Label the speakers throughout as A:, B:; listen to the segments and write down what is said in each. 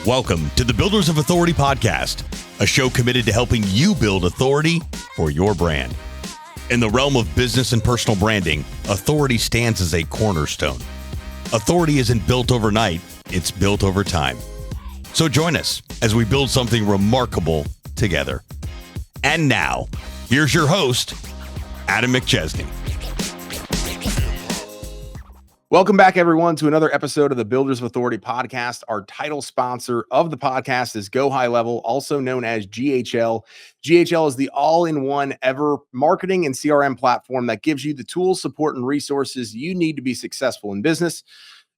A: Welcome to the Builders of Authority podcast, a show committed to helping you build authority for your brand. In the realm of business and personal branding, authority stands as a cornerstone. Authority isn't built overnight, it's built over time. So join us as we build something remarkable together. And now, here's your host, Adam McChesney.
B: Welcome back, everyone, to another episode of the Builders of Authority podcast. Our title sponsor of the podcast is Go High Level, also known as GHL. GHL is the all-in-one ever marketing and CRM platform that gives you the tools, support, and resources you need to be successful in business.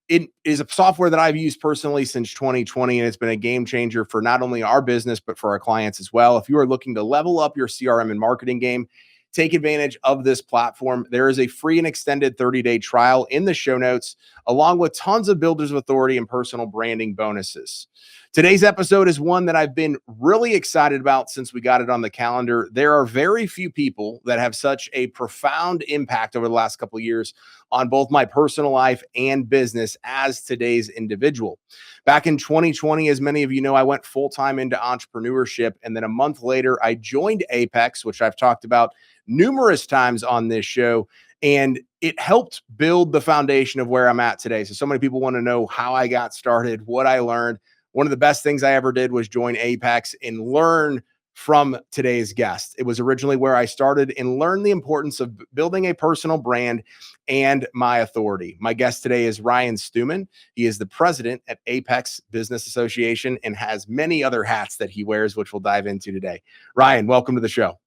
B: It is a software that I've used personally since 2020, and it's been a game changer for not only our business, but for our clients as well. If you are looking to level up your CRM and marketing game, take advantage of this platform. There is a free and extended 30-day trial in the show notes, along with tons of Builders of Authority and personal branding bonuses. Today's episode is one that I've been really excited about since we got it on the calendar. There are very few people that have such a profound impact over the last couple of years on both my personal life and business as today's individual. Back in 2020, as many of you know, I went full-time into entrepreneurship, and then a month later, I joined Apex, which I've talked about numerous times on this show, and it helped build the foundation of where I'm at today. So many people want to know how I got started, what I learned. One of the best things I ever did was join Apex and learn from today's guest. It was originally where I started and learned the importance of building a personal brand and my authority. My guest today is Ryan Stewman. He is the president at Apex Business Association and has many other hats that he wears, which we'll dive into today. Ryan, welcome to the show.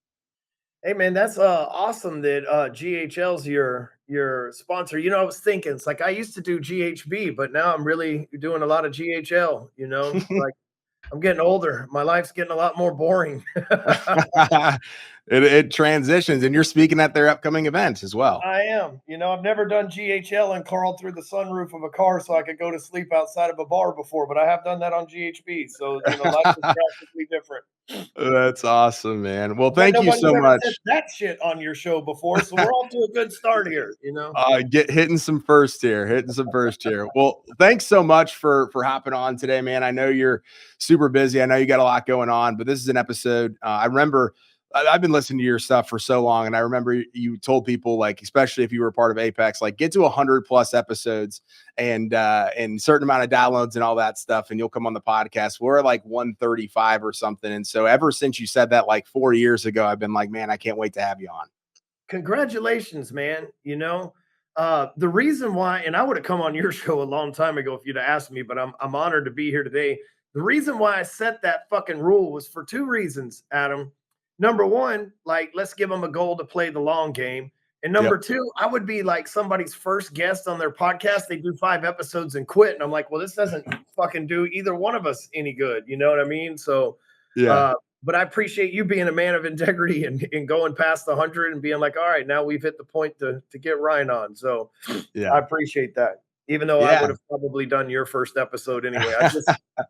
C: Hey man, that's awesome that GHL's your sponsor. You know, I was thinking, it's like I used to do GHB, but now I'm really doing a lot of GHL, you know, like I'm getting older. My life's getting a lot more boring.
B: It transitions, and you're speaking at their upcoming events as well.
C: I am. You know, I've never done GHL and crawled through the sunroof of a car so I could go to sleep outside of a bar before, but I have done that on GHB. So, you know, life is drastically different.
B: That's awesome, man. Well, thank you so much.
C: Said that shit on your show before, so we're off to a good start here, you know.
B: Hitting some first here. Well, thanks so much for hopping on today, man. I know you're super busy. I know you got a lot going on, but this is an episode. I remember I've been listening to your stuff for so long, and I remember you told people, like, especially if you were a part of Apex, like, get to 100+ episodes and certain amount of downloads and all that stuff, and you'll come on the podcast. We're at like 135 or something, and so ever since you said that like 4 years ago, I've been like, man, I can't wait to have you on.
C: Congratulations, man. You know, the reason why, and I would have come on your show a long time ago if you'd have asked me, but I'm honored to be here today. The reason why I set that fucking rule was for two reasons, Adam. Number one, like, let's give them a goal to play the long game. And number two, I would be like somebody's first guest on their podcast. They do 5 episodes and quit. And I'm like, well, this doesn't fucking do either one of us any good. You know what I mean? So, but I appreciate you being a man of integrity and going past the 100 and being like, all right, now we've hit the point to get Ryan on. So I appreciate that. Even though I would have probably done your first episode anyway.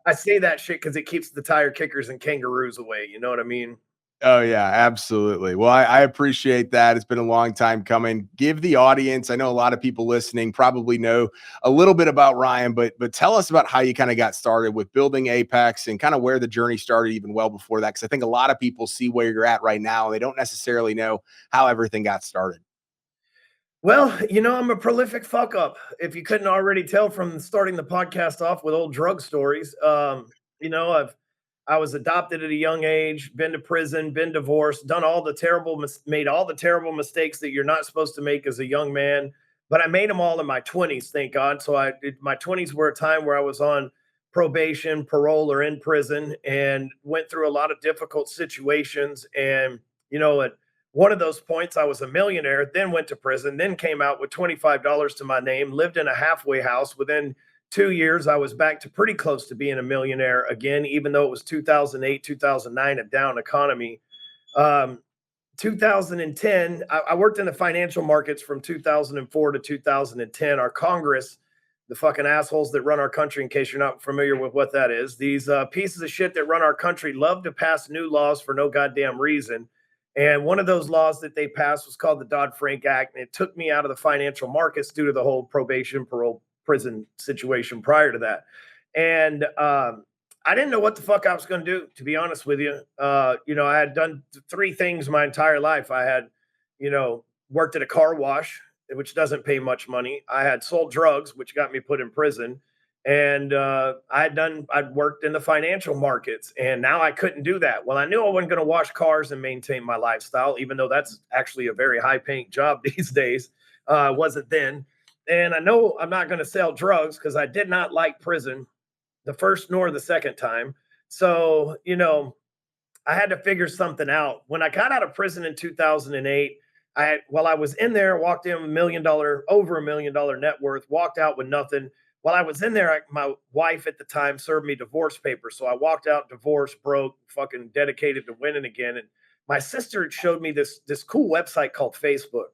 C: I say that shit because it keeps the tire kickers and kangaroos away. You know what I mean?
B: Oh, yeah, absolutely. Well, I appreciate that. It's been a long time coming. Give the audience, I know a lot of people listening probably know a little bit about Ryan, but tell us about how you kind of got started with building Apex and kind of where the journey started even well before that. Because I think a lot of people see where you're at right now, and they don't necessarily know how everything got started.
C: Well, you know, I'm a prolific fuck up. If you couldn't already tell from starting the podcast off with old drug stories, you know, I was adopted at a young age, been to prison, been divorced, made all the terrible mistakes that you're not supposed to make as a young man. But I made them all in my 20s, thank God. So my 20s were a time where I was on probation, parole, or in prison, and went through a lot of difficult situations. And, you know, at one of those points, I was a millionaire, then went to prison, then came out with $25 to my name, lived in a halfway house. Within 2 years, I was back to pretty close to being a millionaire again, even though it was 2008, 2009, a down economy. 2010, I worked in the financial markets from 2004 to 2010. Our Congress, the fucking assholes that run our country, in case you're not familiar with what that is, these pieces of shit that run our country love to pass new laws for no goddamn reason. And one of those laws that they passed was called the Dodd-Frank Act, and it took me out of the financial markets due to the whole probation, parole, prison situation prior to that. And I didn't know what the fuck I was going to do, to be honest with you. You know, I had done three things my entire life. I had, you know, worked at a car wash, which doesn't pay much money. I had sold drugs, which got me put in prison. And I'd worked in the financial markets, and now I couldn't do that. Well, I knew I wasn't going to wash cars and maintain my lifestyle, even though that's actually a very high paying job these days. Wasn't then. And I know I'm not going to sell drugs because I did not like prison the first nor the second time. So, you know, I had to figure something out. When I got out of prison in 2008, while I was in there, walked in with over $1 million net worth, walked out with nothing. While I was in there, my wife at the time served me divorce papers. So I walked out divorced, broke, fucking dedicated to winning again. And my sister showed me this cool website called Facebook.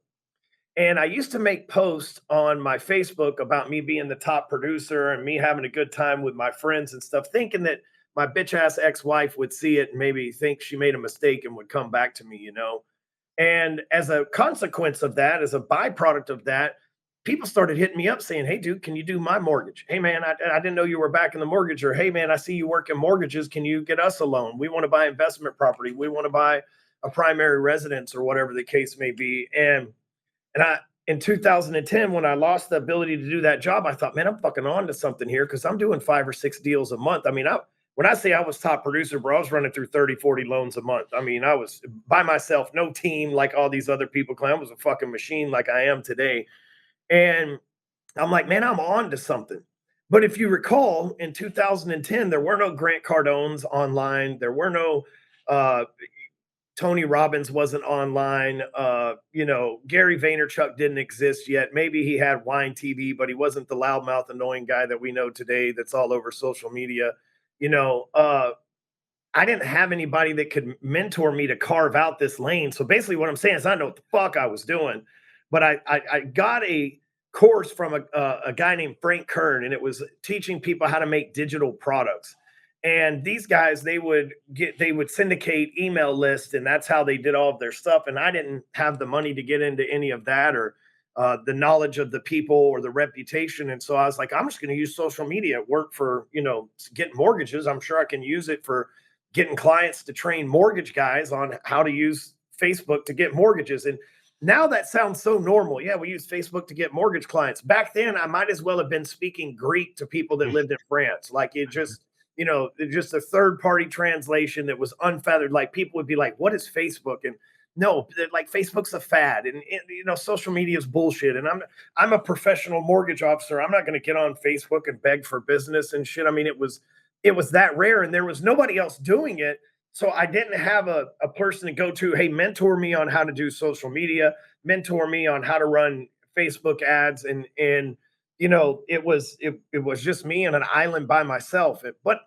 C: And I used to make posts on my Facebook about me being the top producer and me having a good time with my friends and stuff, thinking that my bitch ass ex-wife would see it and maybe think she made a mistake and would come back to me, you know? And as a consequence of that, as a byproduct of that, people started hitting me up saying, "Hey, dude, can you do my mortgage? Hey, man, I didn't know you were back in the mortgage." Or, "Hey, man, I see you work in mortgages. Can you get us a loan? We want to buy investment property. We want to buy a primary residence," or whatever the case may be. And in 2010, when I lost the ability to do that job, I thought, man, I'm fucking on to something here because I'm doing 5 or 6 deals a month. I mean, when I say I was top producer, bro, I was running through 30, 40 loans a month. I mean, I was by myself, no team like all these other people claim. I was a fucking machine like I am today. And I'm like, man, I'm on to something. But if you recall, in 2010, there were no Grant Cardones online. There were no Tony Robbins wasn't online. You know, Gary Vaynerchuk didn't exist yet. Maybe he had Wine TV, but he wasn't the loudmouth, annoying guy that we know today that's all over social media. You know, I didn't have anybody that could mentor me to carve out this lane. So basically what I'm saying is I know what the fuck I was doing, but I got a course from a guy named Frank Kern, and it was teaching people how to make digital products. And these guys, they would syndicate email lists, and that's how they did all of their stuff. And I didn't have the money to get into any of that, or the knowledge of the people or the reputation. And so I was like, I'm just going to use social media at work for, you know, getting mortgages. I'm sure I can use it for getting clients to train mortgage guys on how to use Facebook to get mortgages. And now that sounds so normal. Yeah, we use Facebook to get mortgage clients. Back then, I might as well have been speaking Greek to people that lived in France. Like it just, you know, just a third party translation that was unfeathered. Like people would be like, what is Facebook? And no, like Facebook's a fad, and you know, social media is bullshit. And I'm a professional mortgage officer. I'm not going to get on Facebook and beg for business and shit. I mean, it was that rare, and there was nobody else doing it. So I didn't have a person to go to. Hey, mentor me on how to do social media, mentor me on how to run Facebook ads, and you know, it was just me on an island by myself. But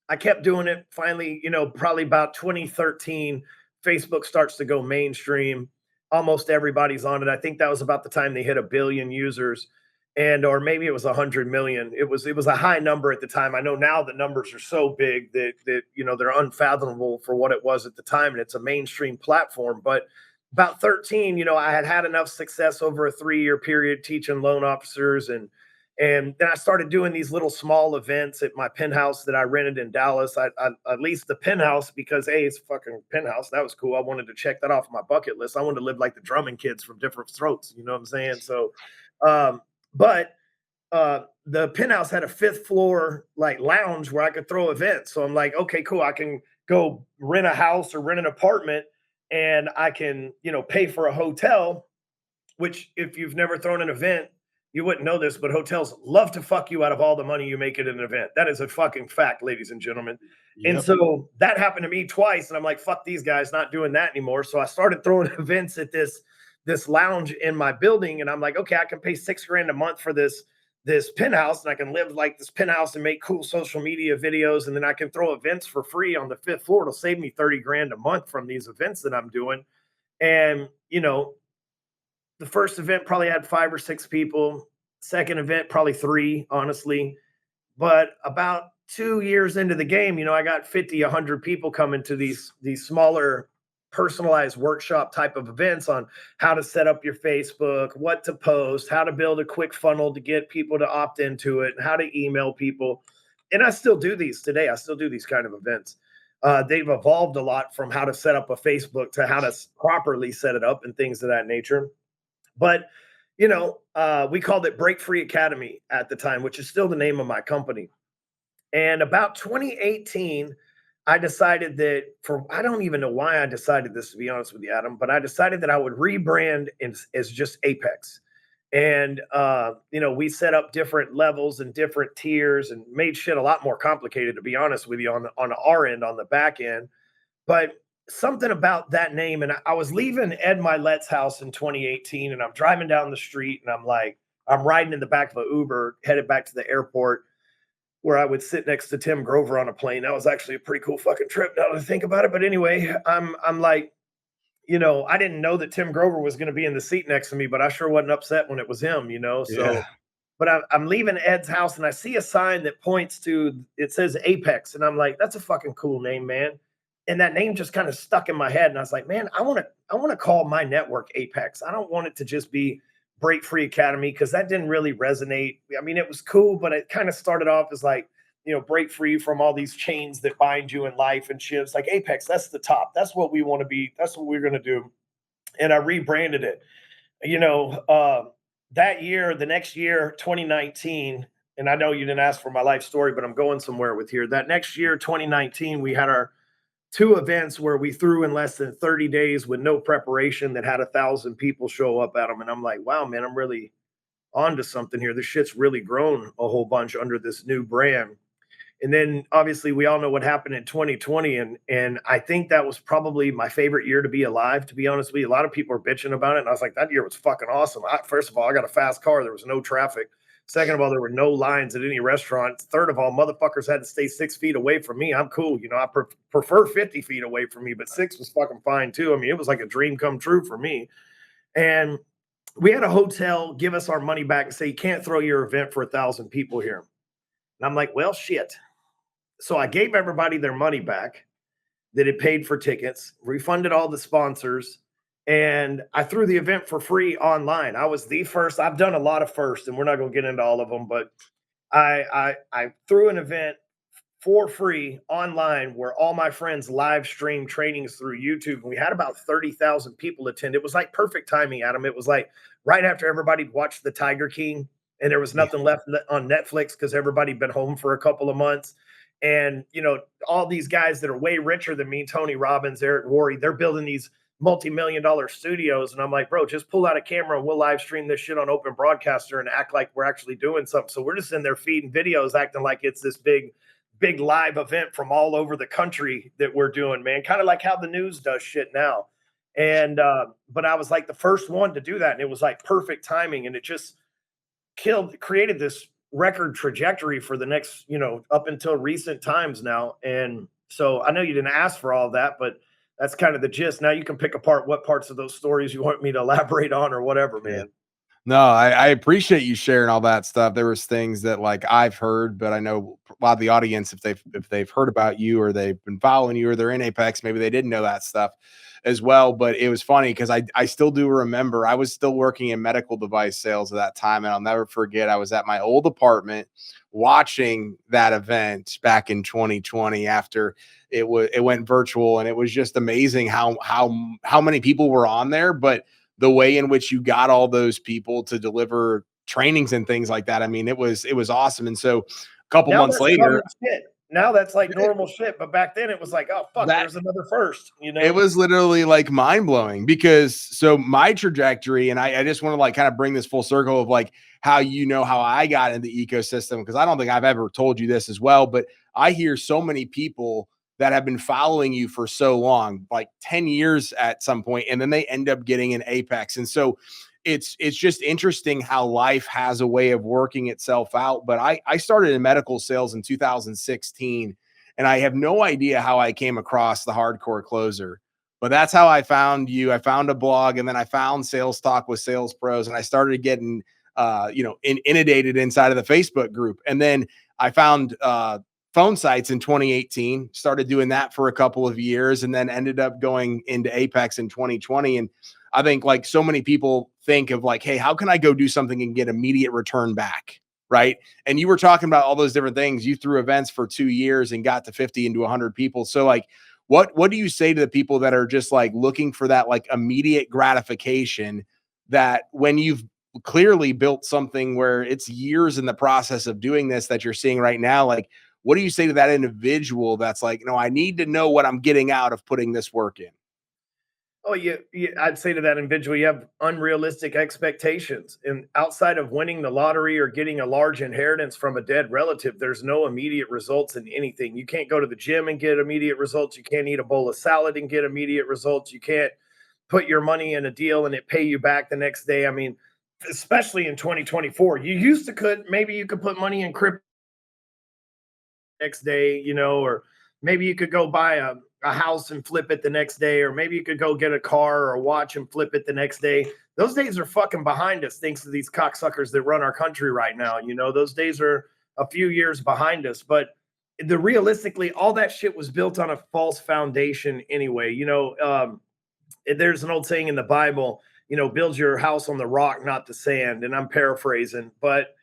C: I kept doing it. Finally, you know, probably about 2013, Facebook starts to go mainstream. Almost everybody's on it. I think that was about the time they hit 1 billion users, and or maybe it was 100 million. It was a high number at the time. I know now the numbers are so big that you know, they're unfathomable for what it was at the time, and it's a mainstream platform. But about 13, you know, I had enough success over a 3-year period teaching loan officers, and then I started doing these little small events at my penthouse that I rented in Dallas. I leased the penthouse because, hey, it's a fucking penthouse. That was cool. I wanted to check that off my bucket list. I wanted to live like the drumming kids from different throats. You know what I'm saying? So, but the penthouse had a 5th floor like lounge where I could throw events. So I'm like, okay, cool. I can go rent a house or rent an apartment, and I can, you know, pay for a hotel, which if you've never thrown an event, you wouldn't know this, but hotels love to fuck you out of all the money you make at an event. That is a fucking fact, ladies and gentlemen. Yep. And so that happened to me twice, and I'm like, fuck these guys, not doing that anymore. So I started throwing events at this lounge in my building, and I'm like, okay, I can pay $6,000 a month for this penthouse, and I can live like this penthouse and make cool social media videos, and then I can throw events for free on the 5th floor. It'll save me $30,000 a month from these events that I'm doing. And you know, the first event probably had 5 or 6 people. Second event, probably 3, honestly. But about 2 years into the game, you know, I got 50, 100 people coming to these smaller personalized workshop type of events on how to set up your Facebook, what to post, how to build a quick funnel to get people to opt into it, and how to email people. and I still do these today. I still do these kind of events. They've evolved a lot from how to set up a Facebook to how to properly set it up and things of that nature. But, we called it Break Free Academy at the time, which is still the name of my company. And about 2018, I decided that I don't even know why I decided this, to be honest with you, Adam, but I decided that I would rebrand as just Apex. And, we set up different levels and different tiers and made shit a lot more complicated, to be honest with you, on our end, on the back end. But something about that name, and I was leaving Ed Milet's house in 2018, and I'm driving down the street, and I'm riding in the back of an Uber, headed back to the airport, where I would sit next to Tim Grover on a plane. That was actually a pretty cool fucking trip now to think about it. But anyway, I'm like, I didn't know that Tim Grover was going to be in the seat next to me, but I sure wasn't upset when it was him, So,
B: Yeah.
C: but I'm leaving Ed's house and I see a sign that points to, it says Apex. And I'm like, that's a fucking cool name, man. And that name just kind of stuck in my head. And I was like, man, I want to call my network Apex. I don't want it to just be Break Free Academy, because that didn't really resonate. I mean, it was cool, but it kind of started off as like, break free from all these chains that bind you in life and shit. It's like Apex, that's the top. That's what we want to be. That's what we're going to do. And I rebranded it. That year, the next year, 2019, and I know you didn't ask for my life story, but I'm going somewhere with here. That next year, 2019, we had our 2 events where we threw in less than 30 days with no preparation that had 1,000 people show up at them. And I'm like, wow, man, I'm really onto something here. This shit's really grown a whole bunch under this new brand. And then obviously we all know what happened in 2020. And I think that was probably my favorite year to be alive, to be honest with you. A lot of people are bitching about it. And I was like, that year was fucking awesome. First of all, I got a fast car. There was no traffic. Second of all, there were no lines at any restaurant. Third of all, motherfuckers had to stay 6 feet away from me. I'm cool. I prefer 50 feet away from me, but 6 was fucking fine too. I mean, it was like a dream come true for me. And we had a hotel give us our money back and say, you can't throw your event for 1,000 people here. And I'm like, well, shit. So I gave everybody their money back that had paid for tickets, refunded all the sponsors, and I threw the event for free online. I was the first. I've done a lot of firsts, and we're not going to get into all of them, but I threw an event for free online where all my friends live streamed trainings through YouTube. And we had about 30,000 people attend. It was like perfect timing, Adam. It was like right after everybody watched the Tiger King and there was nothing left on Netflix because everybody had been home for a couple of months. And, all these guys that are way richer than me, Tony Robbins, Eric Worre, they're building these multi-million-dollar studios. And I'm like, bro, just pull out a camera and we'll live stream this shit on Open Broadcaster and act like we're actually doing something. So we're just in there feeding videos, acting like it's this big live event from all over the country that we're doing, man. Kind of like how the news does shit now. And, but I was like the first one to do that. And it was like perfect timing. And it just created this record trajectory for the next, up until recent times now. And so I know you didn't ask for all of that, but that's kind of the gist. Now you can pick apart what parts of those stories you want me to elaborate on or whatever, man.
B: No, I appreciate you sharing all that stuff. There was things that like I've heard, but I know a lot of the audience, if they've heard about you or they've been following you or they're in Apex, maybe they didn't know that stuff as well. But it was funny because I still do remember I was still working in medical device sales at that time. And I'll never forget, I was at my old apartment watching that event back in 2020 after it went virtual. And it was just amazing how many people were on there, but the way in which you got all those people to deliver trainings and things like that. I mean, it was awesome. And so a couple months later,
C: now that's like normal shit. But back then it was like, oh, fuck, there's another first,
B: It was literally like mind blowing because so my trajectory, and I just want to like kind of bring this full circle of like how I got in the ecosystem, because I don't think I've ever told you this as well, but I hear so many people that have been following you for so long, like 10 years at some point, and then they end up getting an Apex. And so it's just interesting how life has a way of working itself out. But I started in medical sales in 2016, and I have no idea how I came across the Hardcore Closer, but that's how I found you. I found a blog, and then I found Sales Talk with Sales Pros, and I started getting inundated inside of the Facebook group. And then I found phone sites in 2018, started doing that for a couple of years, and then ended up going into Apex in 2020. And I think like so many people think of like, hey, how can I go do something and get immediate return back? right? And you were talking about all those different things. You threw events for 2 years and got to 50 into 100 people. So like, what do you say to the people that are just like looking for that like immediate gratification, that when you've clearly built something where it's years in the process of doing this that you're seeing right now, like, what do you say to that individual that's like, no, I need to know what I'm getting out of putting this work in?
C: Oh, I'd say to that individual, you have unrealistic expectations. And outside of winning the lottery or getting a large inheritance from a dead relative, there's no immediate results in anything. You can't go to the gym and get immediate results. You can't eat a bowl of salad and get immediate results. You can't put your money in a deal and it pay you back the next day. I mean, especially in 2024, maybe you could put money in crypto next day, or maybe you could go buy a house and flip it the next day, or maybe you could go get a car or a watch and flip it the next day. Those days are fucking behind us, thanks to these cocksuckers that run our country right now. Those days are a few years behind us, but realistically, all that shit was built on a false foundation anyway. There's an old saying in the Bible, build your house on the rock, not the sand. And I'm paraphrasing, but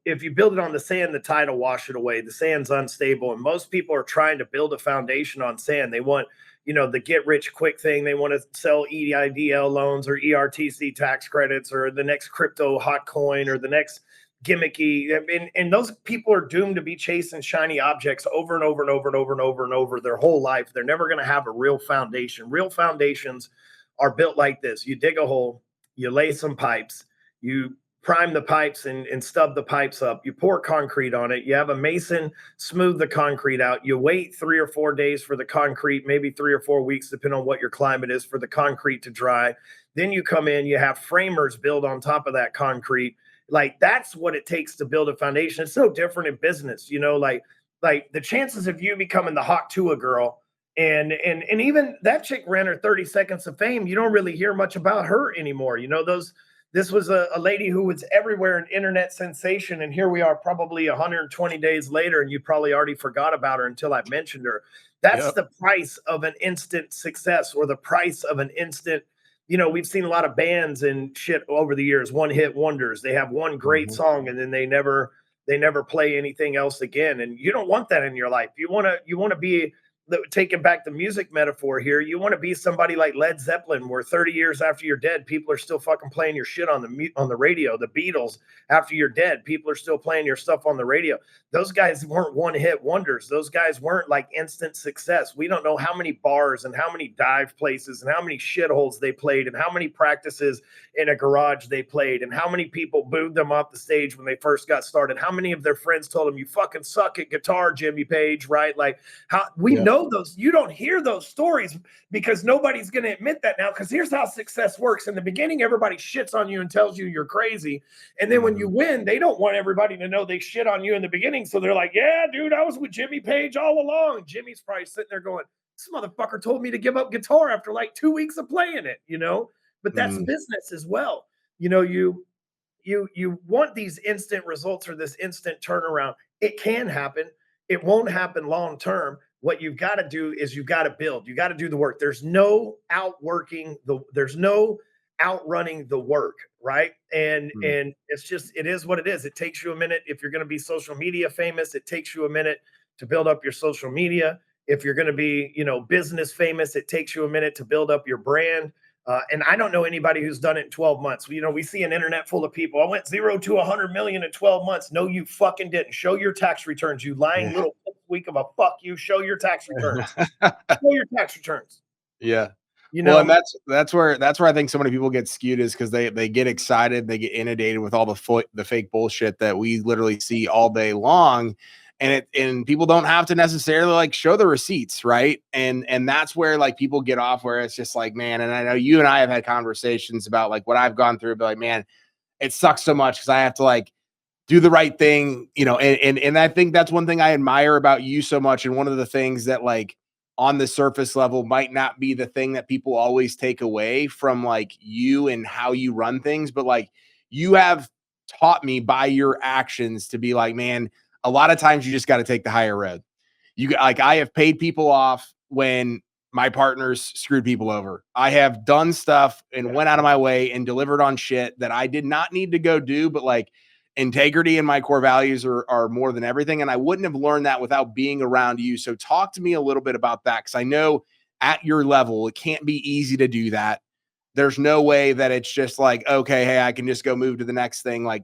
C: if you build it on the sand, the tide will wash it away. The sand's unstable. And most people are trying to build a foundation on sand. They want, the get rich quick thing. They want to sell EIDL loans or ERTC tax credits or the next crypto hot coin or the next gimmicky. And those people are doomed to be chasing shiny objects over and over and over and over and over and over their whole life. They're never going to have a real foundation. Real foundations are built like this. You dig a hole, you lay some pipes, you prime the pipes and stub the pipes up. You pour concrete on it. You have a mason smooth the concrete out. You wait 3 or 4 days for the concrete, maybe 3 or 4 weeks, depending on what your climate is, for the concrete to dry. Then you come in, you have framers build on top of that concrete. Like, that's what it takes to build a foundation. It's so different in business, like the chances of you becoming the Hawk Tuah girl and even that chick ran her 30 seconds of fame. You don't really hear much about her anymore. This was a lady who was everywhere, an internet sensation. And here we are probably 120 days later, and you probably already forgot about her until I mentioned her. That's the price of an instant success, or the price of an instant, we've seen a lot of bands and shit over the years, one hit wonders. They have one great song and then they never play anything else again. And you don't want that in your life. You want to be, taking back the music metaphor here, you want to be somebody like Led Zeppelin, where 30 years after you're dead, people are still fucking playing your shit on the radio. The Beatles, after you're dead, people are still playing your stuff on the radio. Those guys weren't one-hit wonders. Those guys weren't like instant success. We don't know how many bars and how many dive places and how many shitholes they played and how many practices in a garage they played and how many people booed them off the stage when they first got started. How many of their friends told them, "You fucking suck at guitar, Jimmy Page," right? Like, how we know those. You don't hear those stories because nobody's going to admit that now, because here's how success works. In the beginning, everybody shits on you and tells you you're crazy. And then when you win, they don't want everybody to know they shit on you in the beginning. So they're like, "Yeah, dude, I was with Jimmy Page all along." And Jimmy's probably sitting there going, "This motherfucker told me to give up guitar after like 2 weeks of playing it," But that's business as well. You want these instant results or this instant turnaround. It can happen. It won't happen long term. What you've got to do is you've got to build. You got to do the work. There's no there's no outrunning the work, right? And it's just, it is what it is. It takes you a minute. If you're going to be social media famous, it takes you a minute to build up your social media. If you're going to be, business famous, it takes you a minute to build up your brand. And I don't know anybody who's done it in 12 months. We see an internet full of people. I went 0 to 100 million in 12 months. No, you fucking didn't. Show your tax returns, you lying little week of a fuck you. Show your tax returns. Show your tax returns.
B: Yeah. Well, and that's where I think so many people get skewed, is because they get excited, they get inundated with all the fake bullshit that we literally see all day long. And people don't have to necessarily like show the receipts, right? And that's where like people get off, where it's just like, man, and I know you and I have had conversations about like what I've gone through, but like, man, it sucks so much because I have to like do the right thing, and I think that's one thing I admire about you so much. And one of the things that like on the surface level might not be the thing that people always take away from like you and how you run things, but like you have taught me by your actions to be like, man, a lot of times you just got to take the higher road. I have paid people off when my partners screwed people over. I have done stuff and went out of my way and delivered on shit that I did not need to go do, but like integrity and my core values are more than everything. And I wouldn't have learned that without being around you. So talk to me a little bit about that. Cause I know at your level, it can't be easy to do that. There's no way that it's just like, okay, hey, I can just go move to the next thing. Like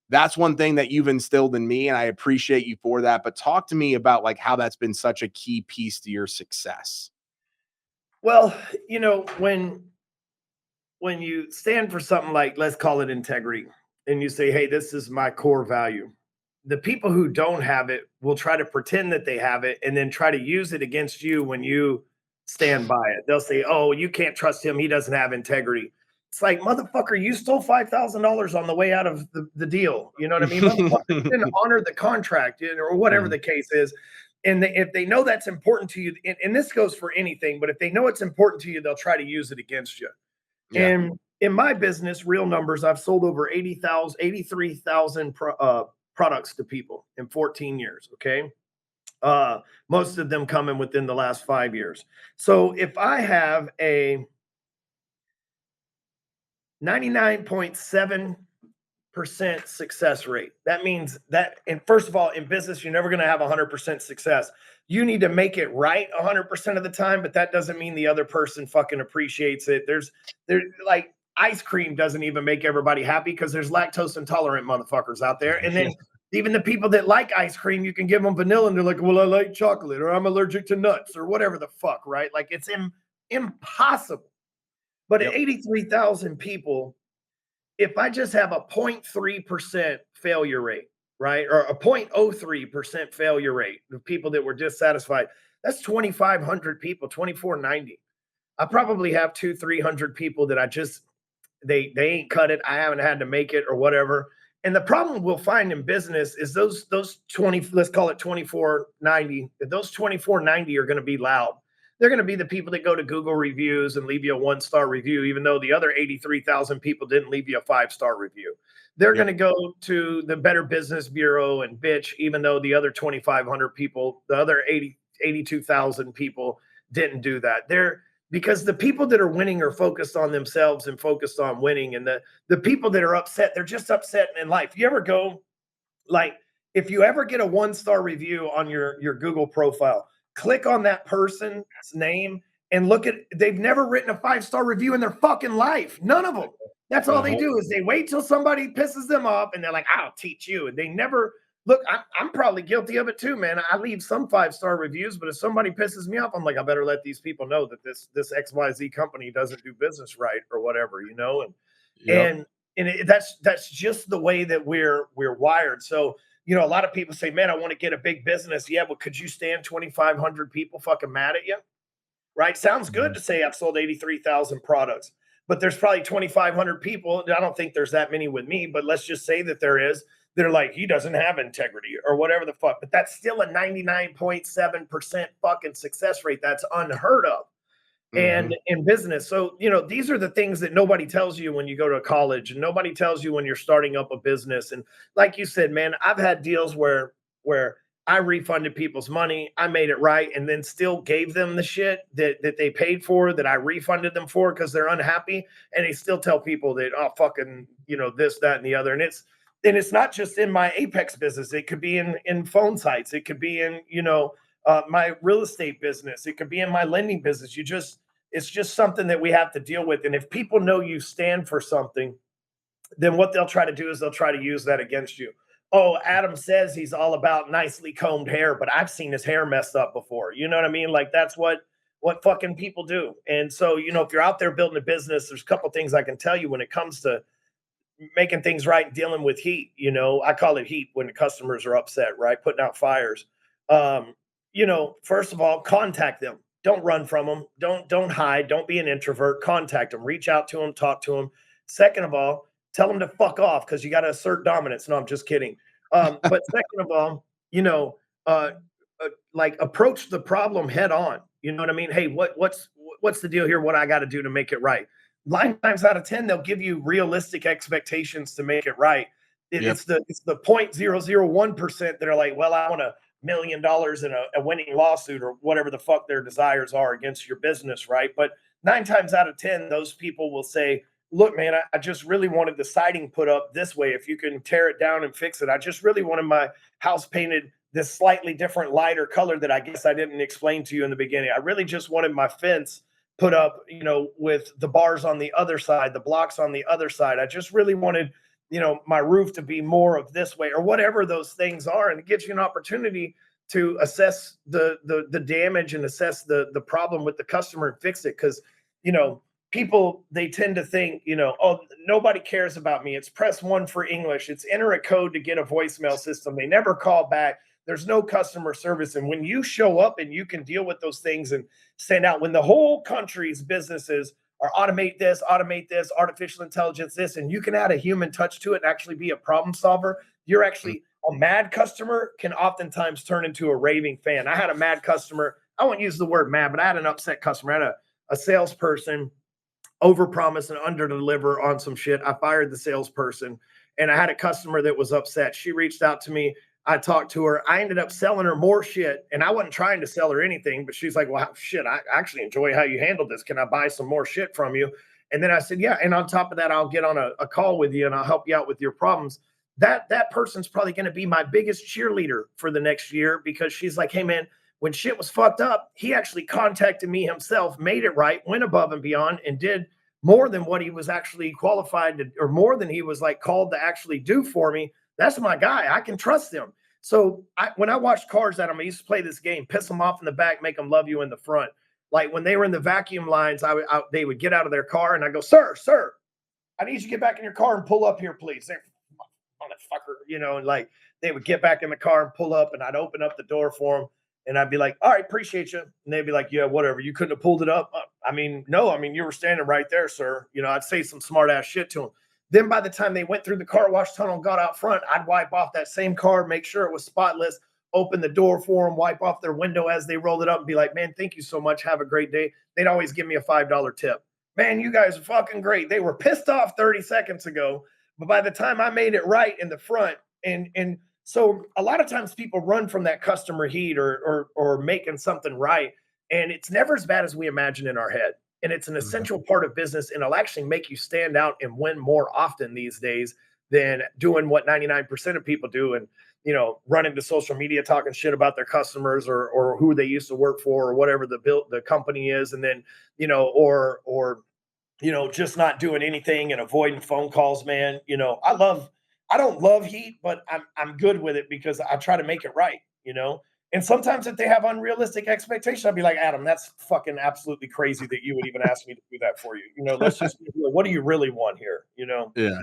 B: that's one thing that you've instilled in me. And I appreciate you for that. But talk to me about like how that's been such a key piece to your success.
C: Well, when you stand for something like, let's call it integrity, and you say, hey, this is my core value, the people who don't have it will try to pretend that they have it and then try to use it against you when you stand by it. They'll say, oh, you can't trust him, he doesn't have integrity. It's like, motherfucker, you stole $5,000 on the way out of the deal. You know what I mean? Motherfucker, you didn't honor the contract, or whatever the case is. And if they know that's important to you, and this goes for anything, but if they know it's important to you, they'll try to use it against you. Yeah. And in my business, real numbers, I've sold over 83,000 products to people in 14 years. Okay. Most of them coming within the last 5 years. So if I have a 99.7% success rate, that means that, and first of all, in business, you're never going to have 100% success. You need to make it right 100% of the time, but that doesn't mean the other person fucking appreciates it. There's like ice cream doesn't even make everybody happy because there's lactose intolerant motherfuckers out there. And then even the people that like ice cream, you can give them vanilla and they're like, well, I like chocolate, or I'm allergic to nuts, or whatever the fuck, right? Like it's impossible. But at 83,000 people, if I just have a 0.3% failure rate, right, or a 0.03% failure rate of people that were dissatisfied, that's 2,500 people, 2,490. I probably have 200-300 people that I just, they ain't cut it. I haven't had to make it or whatever. And the problem we'll find in business is those 20, let's call it 2,490. Those 2,490 are going to be loud. They're going to be the people that go to Google reviews and leave you a 1-star review, even though the other 83,000 people didn't leave you a 5-star review. They're going to go to the Better Business Bureau and bitch, even though the other 2,500 people, the other 82,000 people didn't do that. Because the people that are winning are focused on themselves and focused on winning. And the people that are upset, they're just upset in life. You ever go, like, if you ever get a 1-star review on your Google profile, click on that person's name and look at, they've never written a 5-star review in their fucking life. None of them. That's all they do is they wait till somebody pisses them off and they're like, I'll teach you. And they never look. I'm probably guilty of it too, man. I leave some 5-star reviews, but if somebody pisses me off, I'm like, I better let these people know that this XYZ company doesn't do business right or whatever, and that's just the way that we're wired. So, a lot of people say, man, I want to get a big business. Yeah, but could you stand 2,500 people fucking mad at you? Right? Sounds good to say I've sold 83,000 products, but there's probably 2,500 people. I don't think there's that many with me, but let's just say that there is. They're like, he doesn't have integrity or whatever the fuck. But that's still a 99.7% fucking success rate. That's unheard of. And in business. So, these are the things that nobody tells you when you go to college, and nobody tells you when you're starting up a business. And like you said, man, I've had deals where I refunded people's money, I made it right, and then still gave them the shit that they paid for, that I refunded them for because they're unhappy. And they still tell people that, oh, fucking, this, that, and the other. And it's not just in my Apex business. It could be in phone sites. It could be in, my real estate business. It could be in my lending business. It's just something that we have to deal with. And if people know you stand for something, then what they'll try to do is they'll try to use that against you. Oh, Adam says he's all about nicely combed hair, but I've seen his hair messed up before. You know what I mean? Like that's what fucking people do. And so, if you're out there building a business, there's a couple things I can tell you when it comes to making things right and dealing with heat. I call it heat when the customers are upset, right? Putting out fires. First of all, contact them. Don't run from them. Don't hide. Don't be an introvert. Contact them. Reach out to them. Talk to them. Second of all, tell them to fuck off because you got to assert dominance. No, I'm just kidding. But second of all, like approach the problem head on. You know what I mean? Hey, what's the deal here? What I got to do to make it right? 9 times out of 10, they'll give you realistic expectations to make it right. It's the 0.001% that are like, well, I want $1 million in a winning lawsuit or whatever the fuck their desires are against your business, right? But 9 times out of 10, those people will say, look, man, I just really wanted the siding put up this way. If you can tear it down and fix it, I just really wanted my house painted this slightly different lighter color that I guess I didn't explain to you in the beginning. I really just wanted my fence put up, with the bars on the other side, the blocks on the other side. I just really wanted, my roof to be more of this way or whatever those things are. And it gives you an opportunity to assess the damage and assess the problem with the customer and fix it. Cause, people, they tend to think, oh, nobody cares about me. It's press 1 for English. It's enter a code to get a voicemail system. They never call back. There's no customer service. And when you show up and you can deal with those things and stand out, when the whole country's businesses are automate this, artificial intelligence, this, and you can add a human touch to it and actually be a problem solver, you're actually a mad customer can oftentimes turn into a raving fan. I had a mad customer. I won't use the word mad, but I had an upset customer. I had a salesperson overpromise and underdeliver on some shit. I fired the salesperson, and I had a customer that was upset. She reached out to me. I talked to her. I ended up selling her more shit, and I wasn't trying to sell her anything, but she's like, well, shit, I actually enjoy how you handled this. Can I buy some more shit from you? And then I said, yeah. And on top of that, I'll get on a call with you and I'll help you out with your problems. That person's probably going to be my biggest cheerleader for the next year, because she's like, hey man, when shit was fucked up, he actually contacted me himself, made it right, went above and beyond, and did more than what he was actually qualified to, or more than he was like called to actually do for me. That's my guy. I can trust him. So when I watched cars at him, I used to play this game, piss them off in the back, make them love you in the front. Like when they were in the vacuum lines, they would get out of their car and I go, sir, I need you to get back in your car and pull up here, please. They're, motherfucker, and like they would get back in the car and pull up, and I'd open up the door for them. And I'd be like, all right, appreciate you. And they'd be like, yeah, whatever. You couldn't have pulled it up. No, you were standing right there, sir. I'd say some smart ass shit to them. Then by the time they went through the car wash tunnel and got out front, I'd wipe off that same car, make sure it was spotless, open the door for them, wipe off their window as they rolled it up and be like, man, thank you so much. Have a great day. They'd always give me a $5 tip. Man, you guys are fucking great. They were pissed off 30 seconds ago, but by the time I made it right in the front, and so a lot of times people run from that customer heat or making something right, and it's never as bad as we imagine in our head. And it's an essential part of business, and it'll actually make you stand out and win more often these days than doing what 99% of people do, and running to social media talking shit about their customers or who they used to work for or whatever the company is, and then or just not doing anything and avoiding phone calls, man. I don't love heat, but I'm good with it because I try to make it right, And sometimes if they have unrealistic expectations, I'd be like, Adam, that's fucking absolutely crazy that you would even ask me to do that for you. Let's just, what do you really want here?
B: Yeah.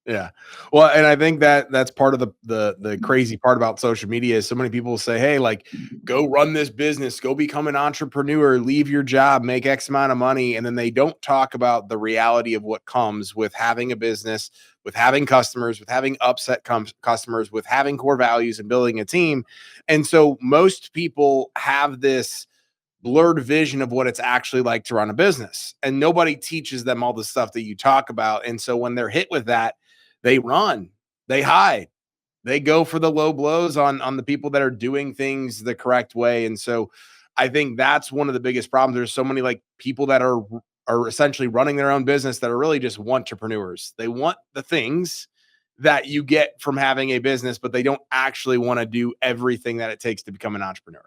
B: Yeah. Well, and I think that's part of the crazy part about social media is so many people say, hey, like, go run this business, go become an entrepreneur, leave your job, make X amount of money. And then they don't talk about the reality of what comes with having a business, with having customers, with having upset customers, with having core values and building a team. And so most people have this blurred vision of what it's actually like to run a business, and nobody teaches them all the stuff that you talk about. And so when they're hit with that, they run, they hide, they go for the low blows on the people that are doing things the correct way. And so I think that's one of the biggest problems. There's so many like people that are essentially running their own business that are really just entrepreneurs. They want the things that you get from having a business, but they don't actually want to do everything that it takes to become an entrepreneur.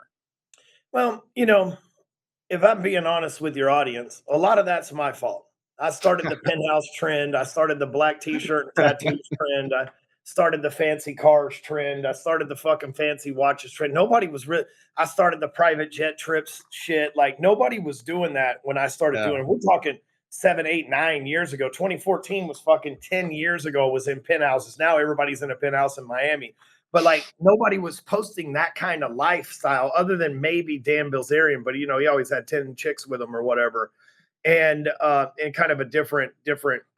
C: Well, if I'm being honest with your audience, a lot of that's my fault. I started the penthouse trend. I started the black t-shirt and tattoos trend. I started the fancy cars trend. I started the fucking fancy watches trend. Nobody was really, I started the private jet trips shit. Like nobody was doing that when I started doing it. We're talking 7, 8, 9 years ago. 2014 was fucking 10 years ago, was in penthouses. Now everybody's in a penthouse in Miami. But like nobody was posting that kind of lifestyle other than maybe Dan Bilzerian. But he always had 10 chicks with him or whatever. And kind of a different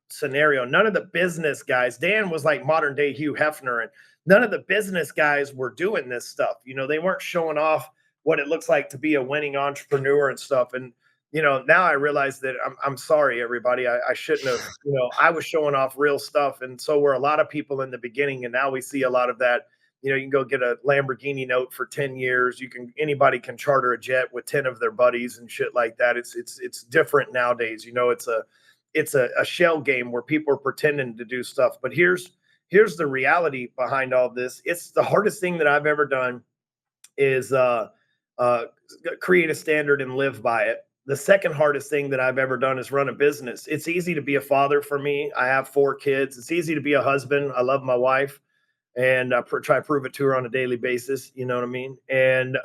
C: scenario. None of the business guys, Dan was like modern day Hugh Hefner, and none of the business guys were doing this stuff. They weren't showing off what it looks like to be a winning entrepreneur and stuff. And now I realize that I'm sorry, everybody. I shouldn't have. I was showing off real stuff, and so were a lot of people in the beginning. And now we see a lot of that. You can go get a Lamborghini note for 10 years. Anybody can charter a jet with 10 of their buddies and shit like that. It's different nowadays. It's it's a shell game where people are pretending to do stuff. But here's the reality behind all this. It's the hardest thing that I've ever done is uh, create a standard and live by it. The second hardest thing that I've ever done is run a business. It's easy to be a father for me. I have 4 kids. It's easy to be a husband. I love my wife, and I try to prove it to her on a daily basis. You know what I mean? And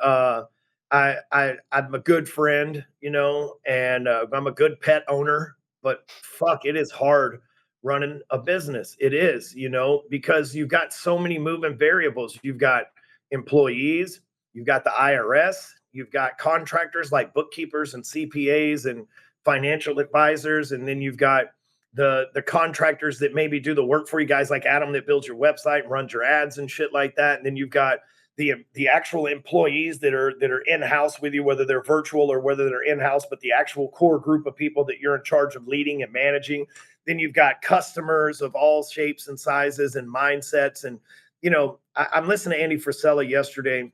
C: I'm a good friend, you know, and I'm a good pet owner. But fuck, it is hard running a business. It is, you know, because you've got so many moving variables. You've got employees, you've got the IRS, you've got contractors like bookkeepers and CPAs and financial advisors, and then you've got the contractors that maybe do the work for you, guys like Adam that builds your website and runs your ads and shit like that. And then you've got the actual employees that are in-house with you, whether they're virtual or whether they're in-house, but the actual core group of people that you're in charge of leading and managing. Then you've got customers of all shapes and sizes and mindsets. And, you know, I'm listening to Andy Frisella yesterday,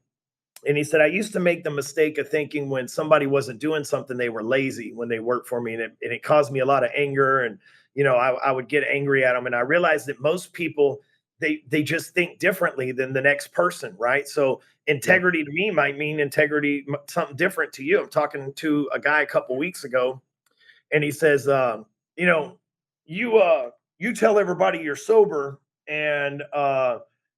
C: and he said, I used to make the mistake of thinking when somebody wasn't doing something, they were lazy when they worked for me. And it caused me a lot of anger. And, you know, I would get angry at them. And I realized that most people, they just think differently than the next person, right? So integrity to me might mean integrity, something different to you. I'm talking to a guy a couple weeks ago, and he says, you know, you tell everybody you're sober, and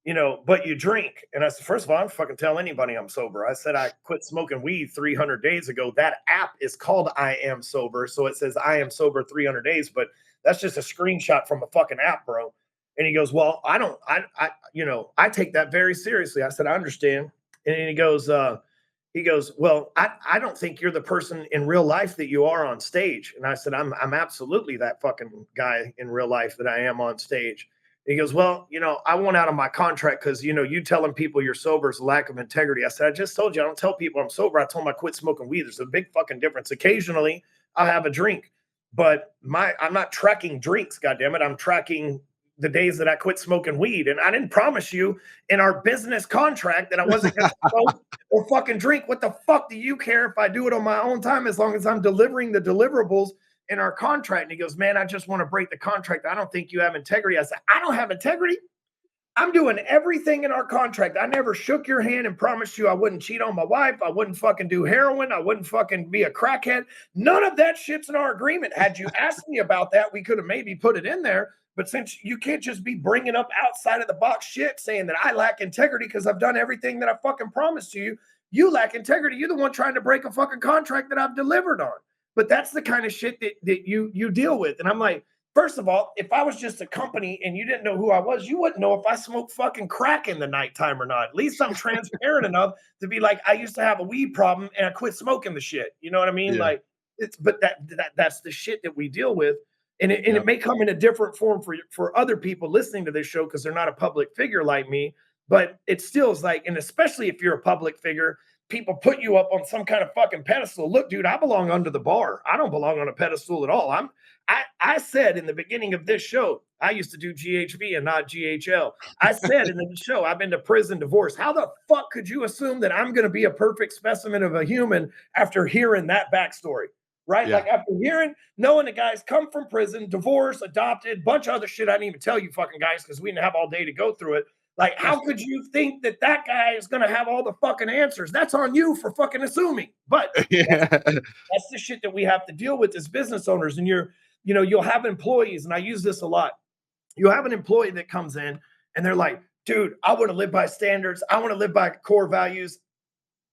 C: you know, but you drink. And I said, first of all, I don't fucking tell anybody I'm sober. I said I quit smoking weed 300 days ago. That app is called I Am Sober, so it says I am sober 300 days, but that's just a screenshot from a fucking app, bro. And he goes, well, you know, I take that very seriously. I said, I understand. And he goes, well, I don't think you're the person in real life that you are on stage. And I said, I'm absolutely that fucking guy in real life that I am on stage. And he goes, well, you know, I want out of my contract because, you know, you telling people you're sober is a lack of integrity. I said, I just told you, I don't tell people I'm sober. I told them I quit smoking weed. There's a big fucking difference. Occasionally I'll have a drink, but I'm not tracking drinks. Goddammit. I'm tracking the days that I quit smoking weed. And I didn't promise you in our business contract that I wasn't going to smoke or fucking drink. What the fuck do you care if I do it on my own time, as long as I'm delivering the deliverables in our contract? And he goes, man, I just want to break the contract. I don't think you have integrity. I said, I don't have integrity. I'm doing everything in our contract. I never shook your hand and promised you I wouldn't cheat on my wife. I wouldn't fucking do heroin. I wouldn't fucking be a crackhead. None of that shit's in our agreement. Had you asked me about that, we could have maybe put it in there. But since you can't just be bringing up outside of the box shit saying that I lack integrity because I've done everything that I fucking promised to you, you lack integrity. You're the one trying to break a fucking contract that I've delivered on. But that's the kind of shit that you deal with. And I'm like, first of all, if I was just a company and you didn't know who I was, you wouldn't know if I smoked fucking crack in the nighttime or not. At least I'm transparent enough to be like, I used to have a weed problem and I quit smoking the shit. You know what I mean?
B: Yeah.
C: Like but that's the shit that we deal with. And it may come in a different form for other people listening to this show because they're not a public figure like me, but it still is like, and especially if you're a public figure, people put you up on some kind of fucking pedestal. Look, dude, I belong under the bar. I don't belong on a pedestal at all. I said in the beginning of this show, I used to do GHB and not GHL. I said in the show, I've been to prison, divorce. How the fuck could you assume that I'm going to be a perfect specimen of a human after hearing that backstory? Right?
B: Yeah.
C: Like after knowing the guys come from prison, divorce, adopted, bunch of other shit I didn't even tell you fucking guys because we didn't have all day to go through it. Like, how could you think that guy is going to have all the fucking answers? That's on you for fucking assuming. But that's the shit that we have to deal with as business owners. And you'll have employees, and I use this a lot. You'll have an employee that comes in and they're like, dude, I want to live by standards. I want to live by core values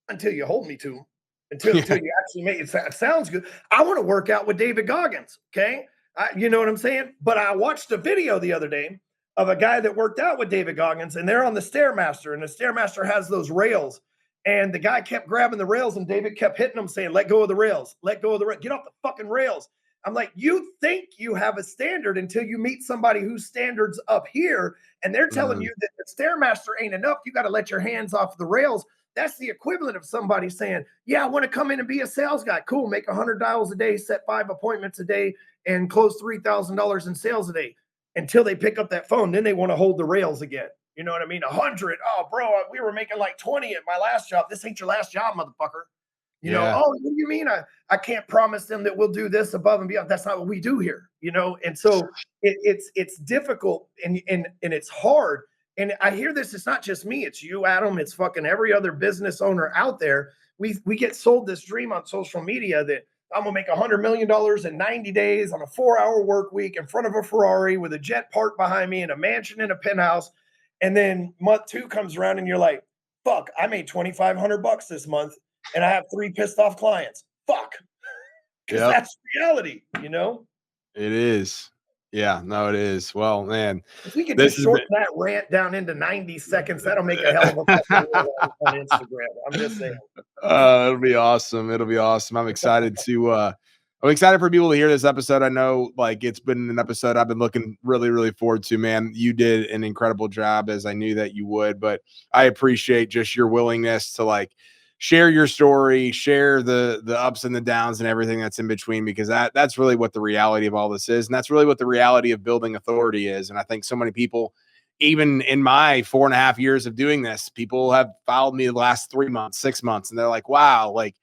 C: until you hold me to them. Until you actually make it sounds good. I want to work out with David Goggins, okay? You know what I'm saying? But I watched a video the other day of a guy that worked out with David Goggins, and they're on the Stairmaster, and the Stairmaster has those rails, and the guy kept grabbing the rails, and David kept hitting him saying, let go of the rails, let go of the rails, get off the fucking rails. I'm like, you think you have a standard until you meet somebody whose standard's up here, and they're telling you that the Stairmaster ain't enough. You got to let your hands off the rails. That's the equivalent of somebody saying, yeah, I want to come in and be a sales guy. Cool. Make 100 dials a day, set 5 appointments a day, and close $3,000 in sales a day until they pick up that phone. Then they want to hold the rails again. You know what I mean? 100. Oh, bro, we were making like 20 at my last job. This ain't your last job, motherfucker. You know, oh, what do you mean? I can't promise them that we'll do this above and beyond. That's not what we do here, you know? And so it's difficult and it's hard. And I hear this, it's not just me, it's you, Adam, it's fucking every other business owner out there. We get sold this dream on social media that I'm gonna make $100 million in 90 days on a 4-hour work week in front of a Ferrari with a jet parked behind me and a mansion and a penthouse. And then month 2 comes around and you're like, fuck, I made $2,500 this month and I have 3 pissed off clients. Fuck. Because that's reality, you know?
B: It is. Yeah, no, it is. Well, man.
C: If we could just shorten that rant down into 90 seconds, that'll make a hell of a fucking on Instagram. I'm just saying.
B: It'll be awesome. It'll be awesome. I'm excited I'm excited for people to hear this episode. I know like it's been an episode I've been looking really, really forward to, man. You did an incredible job as I knew that you would, but I appreciate just your willingness to like share your story, share the ups and the downs and everything that's in between, because that's really what the reality of all this is. And that's really what the reality of building authority is. And I think so many people, even in my 4.5 years of doing this, people have followed me the last 3 months, 6 months, and they're like, wow, like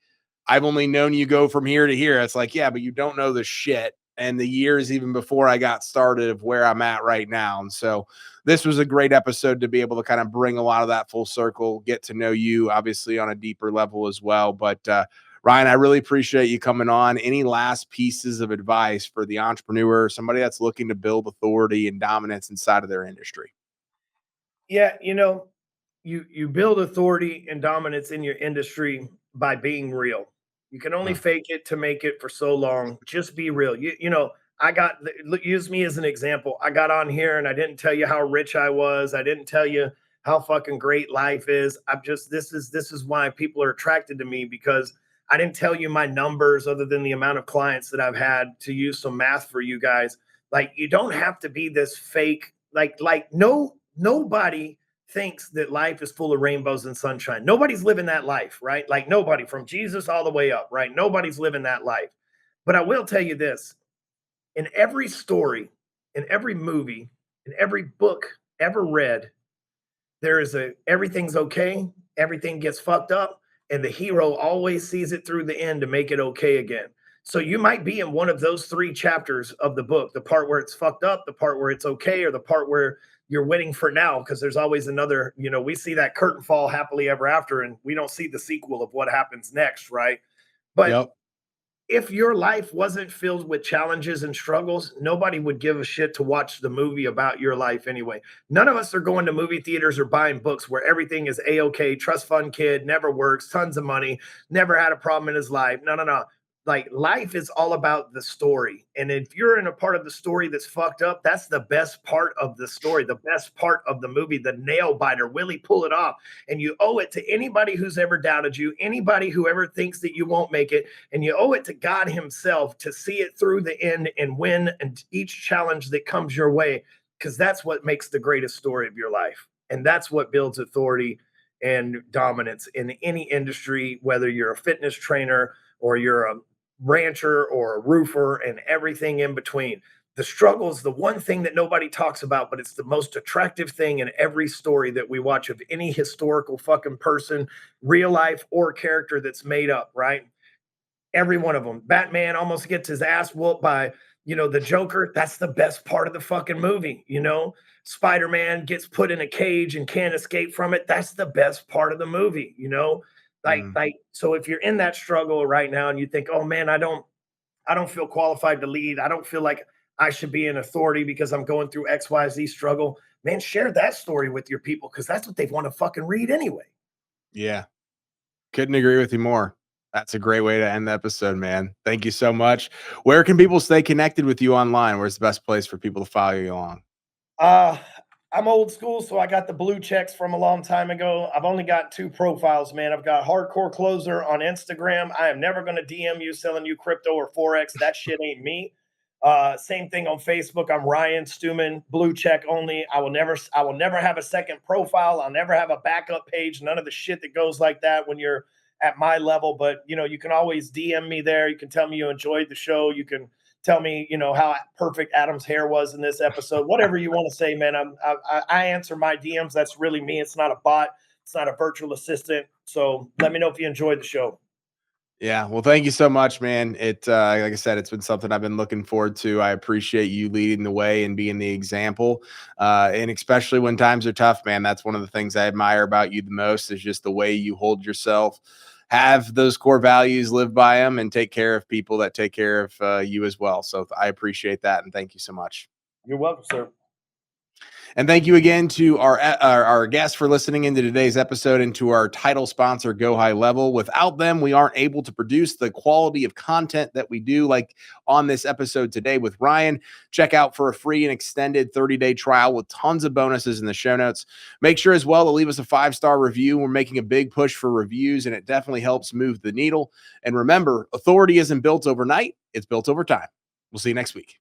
B: I've only known you go from here to here. It's like, yeah, but you don't know the shit and the years even before I got started of where I'm at right now. And so this was a great episode to be able to kind of bring a lot of that full circle, get to know you obviously on a deeper level as well. But Ryan, I really appreciate you coming on. Any last pieces of advice for the entrepreneur, somebody that's looking to build authority and dominance inside of their industry?
C: Yeah, you know, you build authority and dominance in your industry by being real. You can only fake it to make it for so long. Just be real. You know, use me as an example. I got on here and I didn't tell you how rich I was. I didn't tell you how fucking great life is. This is why people are attracted to me, because I didn't tell you my numbers other than the amount of clients that I've had, to use some math for you guys. Like, you don't have to be this fake, nobody thinks that life is full of rainbows and sunshine. Nobody's living that life, right? Like, nobody, from Jesus all the way up, right? Nobody's living that life. But I will tell you this, in every story, in every movie, in every book ever read, there is everything's okay, everything gets fucked up, and the hero always sees it through the end to make it okay again. So you might be in one of those 3 chapters of the book, the part where it's fucked up, the part where it's okay, or the part where you're winning for now, because there's always another, you know, we see that curtain fall happily ever after, and we don't see the sequel of what happens next, right? But if your life wasn't filled with challenges and struggles, nobody would give a shit to watch the movie about your life anyway. None of us are going to movie theaters or buying books where everything is A-okay, trust fund kid, never works, tons of money, never had a problem in his life. No. Like, life is all about the story. And if you're in a part of the story that's fucked up, that's the best part of the story, the best part of the movie, the nail biter. Will he pull it off? And you owe it to anybody who's ever doubted you, anybody who ever thinks that you won't make it. And you owe it to God himself to see it through the end and win and each challenge that comes your way, because that's what makes the greatest story of your life. And that's what builds authority and dominance in any industry, whether you're a fitness trainer or you're a rancher or a roofer and everything in between. The struggle is the one thing that nobody talks about, but it's the most attractive thing in every story that we watch of any historical fucking person, real life or character that's made up, right? Every one of them. Batman almost gets his ass whooped by, you know, the Joker. That's the best part of the fucking movie, you know? Spider-Man gets put in a cage and can't escape from it. That's the best part of the movie, you know? So if you're in that struggle right now and you think, oh man, I don't feel qualified to lead, I don't feel like I should be an authority because I'm going through XYZ struggle, man, share that story with your people, because that's what they want to fucking read anyway.
B: Yeah. Couldn't agree with you more. That's a great way to end the episode, man. Thank you so much. Where can people stay connected with you online? Where's the best place for people to follow you along?
C: I'm old school, so I got the blue checks from a long time ago. I've only got 2 profiles, man. I've got Hardcore Closer on Instagram. I am never going to DM you selling you crypto or Forex. That shit ain't me. Same thing on Facebook. I'm Ryan Stewman, blue check only. I will never have a second profile. I'll never have a backup page. None of the shit that goes like that when you're at my level. But, you know, you can always DM me there. You can tell me you enjoyed the show. You can tell me, you know, how perfect Adam's hair was in this episode. Whatever you want to say, man. I answer my DMs. That's really me. It's not a bot. It's not a virtual assistant. So let me know if you enjoyed the show.
B: Yeah. Well, thank you so much, man. Like I said, it's been something I've been looking forward to. I appreciate you leading the way and being the example. And especially when times are tough, man, that's one of the things I admire about you the most is just the way you hold yourself, have those core values, live by them, and take care of people that take care of you as well. So I appreciate that. And thank you so much.
C: You're welcome, sir.
B: And thank you again to our guests for listening into today's episode and to our title sponsor, Go High Level. Without them, we aren't able to produce the quality of content that we do, like on this episode today with Ryan. Check out for a free and extended 30-day trial with tons of bonuses in the show notes. Make sure as well to leave us a 5-star review. We're making a big push for reviews, and it definitely helps move the needle. And remember, authority isn't built overnight. It's built over time. We'll see you next week.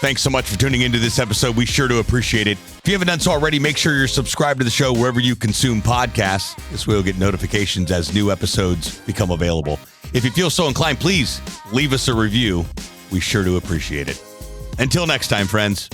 A: Thanks so much for tuning into this episode. We sure do appreciate it. If you haven't done so already, make sure you're subscribed to the show wherever you consume podcasts. This way you'll get notifications as new episodes become available. If you feel so inclined, please leave us a review. We sure do appreciate it. Until next time, friends.